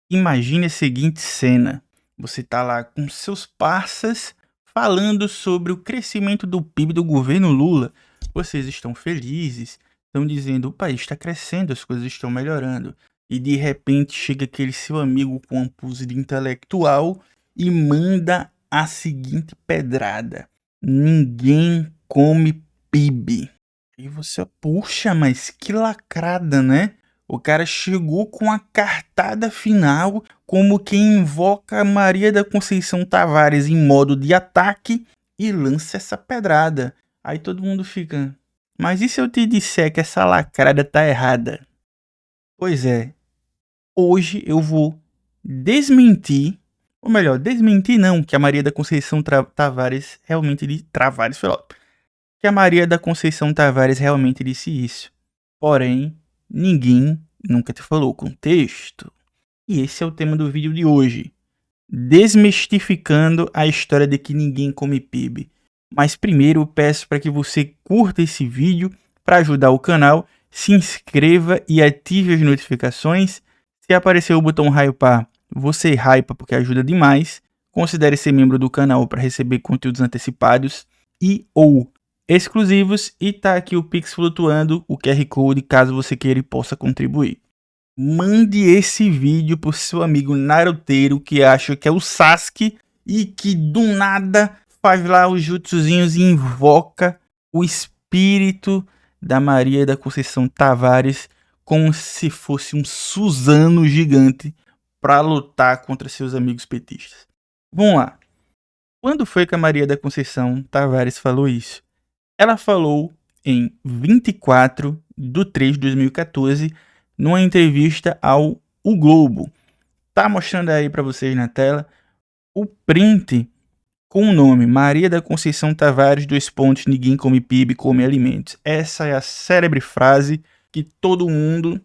Imagine a seguinte cena: você tá lá com seus parças falando sobre o crescimento do PIB do governo Lula. Vocês estão felizes, estão dizendo o país está crescendo, as coisas estão melhorando. E de repente chega aquele seu amigo com uma pose de intelectual e manda a seguinte pedrada: ninguém come PIB. E você, puxa, mas que lacrada, né? O cara chegou com a cartada final, como quem invoca Maria da Conceição Tavares em modo de ataque e lança essa pedrada. Aí todo mundo fica: mas e se eu te disser que essa lacrada tá errada? Pois é, hoje eu vou desmentir, ou melhor, desmentir não, que a Maria da Conceição Tavares realmente Travares foi logo. Que a Maria da Conceição Tavares realmente disse isso. Porém, ninguém nunca te falou o contexto. E esse é o tema do vídeo de hoje. Desmistificando a história de que ninguém come PIB. Mas primeiro eu peço para que você curta esse vídeo para ajudar o canal, se inscreva e ative as notificações. Se aparecer o botão hypar, você hypa porque ajuda demais. Considere ser membro do canal para receber conteúdos antecipados e ou exclusivos, e tá aqui o Pix flutuando, o QR Code, caso você queira e possa contribuir. Mande esse vídeo pro seu amigo naruteiro que acha que é o Sasuke e que do nada faz lá os jutsuzinhos e invoca o espírito da Maria da Conceição Tavares como se fosse um Suzano gigante para lutar contra seus amigos petistas. Vamos lá. Quando foi que a Maria da Conceição Tavares falou isso? Ela falou em 24 de 3 de 2014, numa entrevista ao O Globo. Tá mostrando aí para vocês na tela o print com o nome Maria da Conceição Tavares, ninguém come PIB, come alimentos. Essa é a célebre frase que todo mundo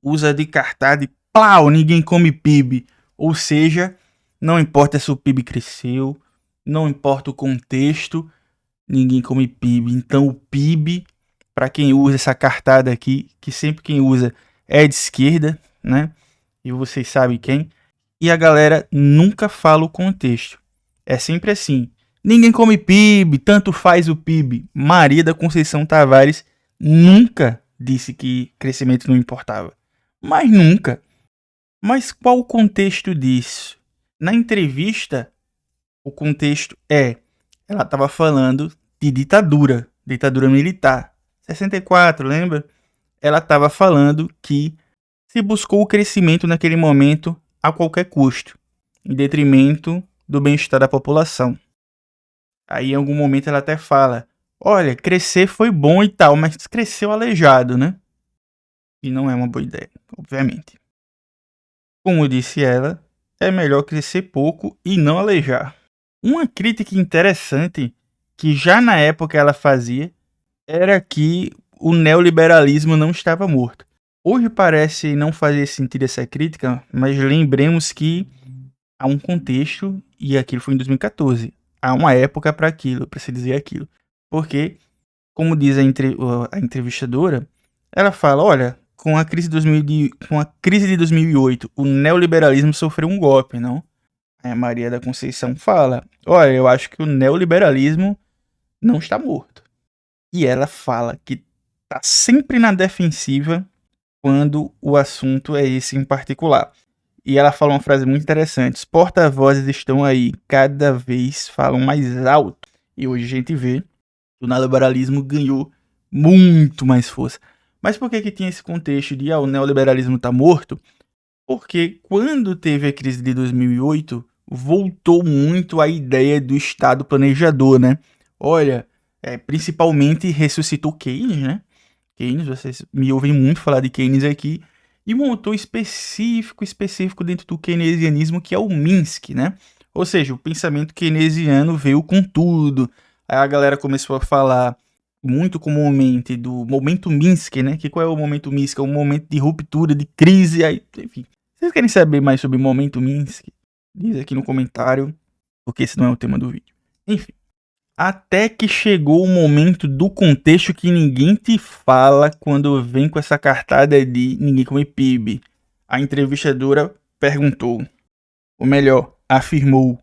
usa de cartaz de plau, ninguém come PIB. Ou seja, não importa se o PIB cresceu, não importa o contexto, ninguém come PIB. Então o PIB, para quem usa essa cartada aqui, que sempre quem usa é de esquerda, né? E vocês sabem quem. E a galera nunca fala o contexto. É sempre assim: ninguém come PIB, tanto faz o PIB. Maria da Conceição Tavares nunca disse que crescimento não importava. Mas nunca. Mas qual o contexto disso? Na entrevista, o contexto é: ela estava falando de ditadura militar. 64, lembra? Ela estava falando que se buscou o crescimento naquele momento a qualquer custo, em detrimento do bem-estar da população. Aí em algum momento ela até fala: olha, crescer foi bom e tal, mas cresceu aleijado, né? E não é uma boa ideia, obviamente. Como disse ela, é melhor crescer pouco e não aleijar. Uma crítica interessante que já na época ela fazia era que o neoliberalismo não estava morto. Hoje parece não fazer sentido essa crítica, mas lembremos que há um contexto, e aquilo foi em 2014. Há uma época para aquilo, para se dizer aquilo. Porque, como diz a entrevistadora, ela fala: olha, com a crise de 2008, o neoliberalismo sofreu um golpe, não? A Maria da Conceição fala: olha, eu acho que o neoliberalismo não está morto. E ela fala que tá sempre na defensiva quando o assunto é esse em particular. E ela fala uma frase muito interessante: os porta-vozes estão aí, cada vez falam mais alto. E hoje a gente vê que o neoliberalismo ganhou muito mais força. Mas por que tinha esse contexto de o neoliberalismo tá morto? Porque quando teve a crise de 2008, voltou muito a ideia do Estado planejador, né? Olha, principalmente ressuscitou Keynes, né? Keynes, vocês me ouvem muito falar de Keynes aqui. E um autor específico dentro do keynesianismo, que é o Minsky, né? Ou seja, o pensamento keynesiano veio com tudo. Aí a galera começou a falar muito comumente do momento Minsky, né? Que qual é o momento Minsky? É um momento de ruptura, de crise, aí, enfim. Vocês querem saber mais sobre o momento Minsky? Diz aqui no comentário, porque esse não é o tema do vídeo. Enfim. Até que chegou o momento do contexto que ninguém te fala quando vem com essa cartada de ninguém come PIB. A entrevistadora perguntou, ou melhor, afirmou,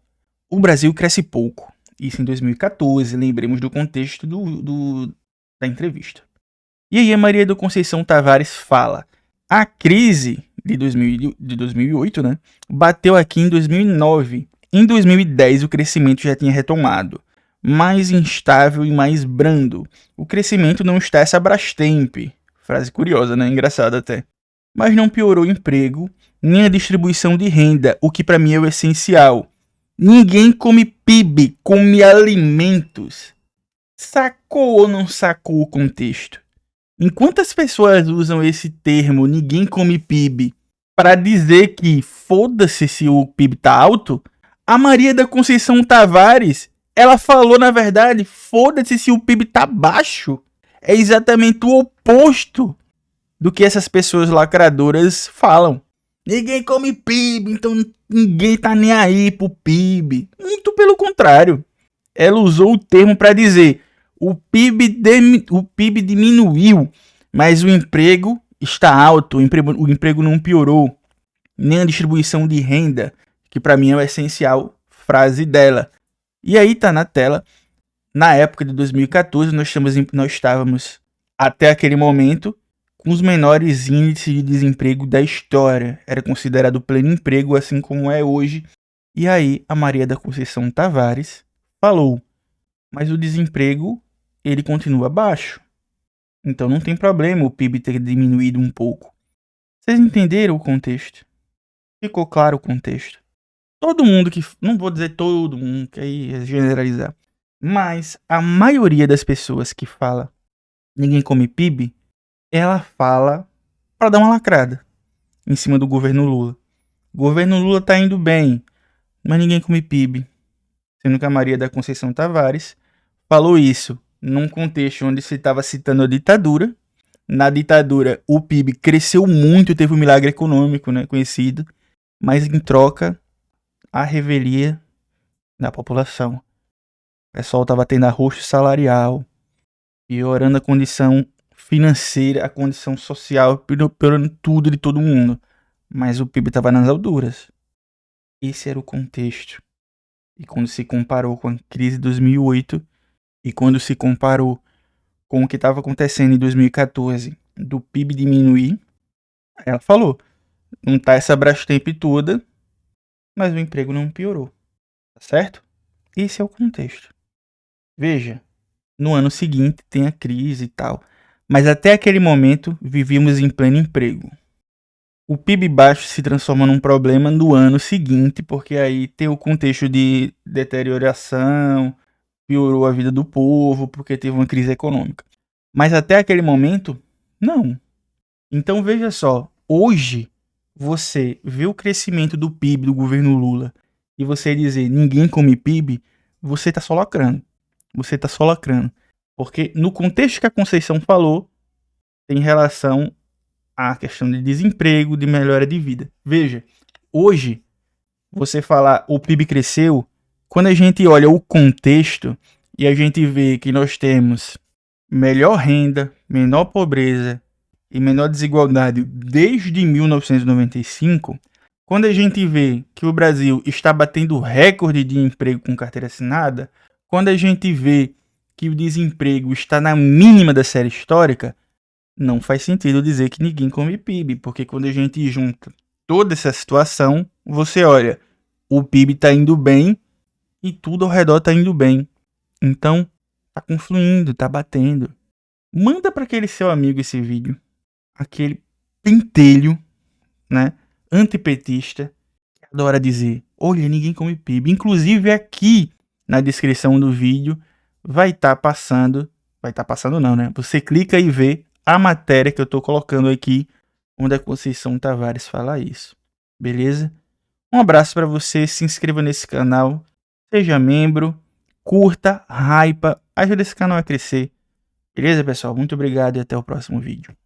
o Brasil cresce pouco. Isso em 2014, lembremos do contexto da entrevista. E aí a Maria da Conceição Tavares fala, a crise de 2008, né, bateu aqui em 2009. Em 2010 o crescimento já tinha retomado, mais instável e mais brando. O crescimento não está essa Brastemp. Frase curiosa, né? Engraçada até. Mas não piorou o emprego, nem a distribuição de renda, o que para mim é o essencial. Ninguém come PIB, come alimentos. Sacou ou não sacou o contexto? Enquanto as pessoas usam esse termo, ninguém come PIB, para dizer que foda-se se o PIB tá alto, a Maria da Conceição Tavares, ela falou na verdade, foda-se se o PIB tá baixo. É exatamente o oposto do que essas pessoas lacradoras falam. Ninguém come PIB, então ninguém tá nem aí pro PIB. Muito pelo contrário. Ela usou o termo para dizer o PIB diminuiu, mas o emprego está alto, o emprego não piorou. Nem a distribuição de renda, que para mim é o essencial, frase dela. E aí tá na tela. Na época de 2014, nós estávamos, até aquele momento, com os menores índices de desemprego da história. Era considerado pleno emprego, assim como é hoje. E aí, a Maria da Conceição Tavares falou, mas o desemprego, ele continua baixo. Então não tem problema o PIB ter diminuído um pouco. Vocês entenderam o contexto? Ficou claro o contexto? Todo mundo que... Não vou dizer todo mundo, que aí é generalizar. Mas a maioria das pessoas que fala ninguém come PIB, ela fala para dar uma lacrada em cima do governo Lula. O governo Lula tá indo bem, mas ninguém come PIB. Sendo que a Maria da Conceição Tavares falou isso num contexto onde se estava citando a ditadura. Na ditadura, o PIB cresceu muito, teve um milagre econômico, né, conhecido, mas em troca, a revelia da população. O pessoal estava tendo arroxo salarial, piorando a condição financeira, a condição social, piorando tudo de todo mundo. Mas o PIB estava nas alturas. Esse era o contexto. E quando se comparou com a crise de 2008 e quando se comparou com o que estava acontecendo em 2014, do PIB diminuir, ela falou, não tá essa Brastemp toda, mas o emprego não piorou. Tá certo? Esse é o contexto. Veja, no ano seguinte tem a crise e tal, mas até aquele momento vivíamos em pleno emprego. O PIB baixo se transforma num problema no ano seguinte, porque aí tem o contexto de deterioração, piorou a vida do povo, porque teve uma crise econômica. Mas até aquele momento, não. Então veja só, hoje você vê o crescimento do PIB do governo Lula e você dizer ninguém come PIB, você tá só lacrando. Você tá só lacrando. Porque no contexto que a Conceição falou, tem relação à questão de desemprego, de melhora de vida. Veja, hoje, você falar o PIB cresceu, quando a gente olha o contexto e a gente vê que nós temos melhor renda, menor pobreza e menor desigualdade desde 1995, quando a gente vê que o Brasil está batendo recorde de emprego com carteira assinada, quando a gente vê que o desemprego está na mínima da série histórica, não faz sentido dizer que ninguém come PIB, porque quando a gente junta toda essa situação, você olha, o PIB está indo bem e tudo ao redor está indo bem. Então, tá confluindo, tá batendo. Manda para aquele seu amigo esse vídeo, aquele pentelho, né, antipetista, que adora dizer, olha, ninguém come PIB. Inclusive aqui na descrição do vídeo vai estar passando não, né? Você clica e vê a matéria que eu tô colocando aqui, onde a Conceição Tavares fala isso. Beleza? Um abraço para você, se inscreva nesse canal, seja membro, curta, hypa, ajuda esse canal a crescer. Beleza, pessoal? Muito obrigado e até o próximo vídeo.